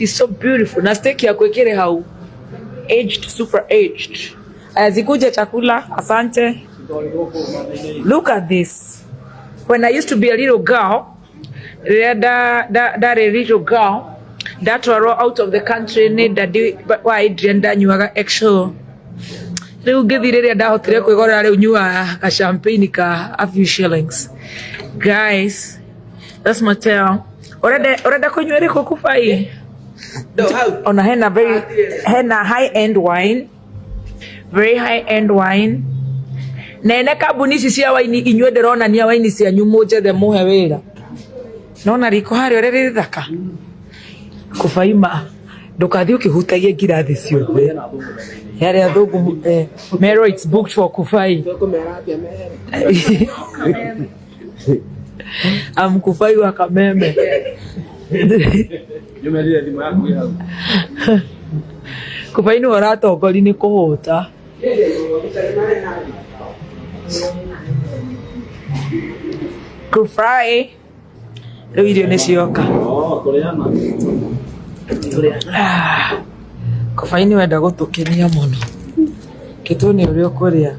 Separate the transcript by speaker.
Speaker 1: is so beautiful. Na steak ya kwekere hau. Aged, super aged. Zikuje chakula, asante. Look at this. When I used to be a little girl, that a little girl, that were out of the country, need that do, but why didn't you have extra? They will give you that hot trick. We got a champagne, a few shillings. Guys, that's my tale. Already, Kufai. On a henna, very henna high-end wine. Very high-end wine. Nene kabuni sisi ya wine inywe derona ni ya wine si ya nyumoje de muhewera. Naona riko hari orere thaka. Kufaima ndukathi ukihutagia ngirathi ciothe. Yare athungu Mero, it's booked for Kufai. I'm Kufai wa Kameme. Kufai ni waratongori ni kuhuta. Kufai riu irio ni cioka. Kufai ni wenda gutukenia muno. Kituni urio kuria.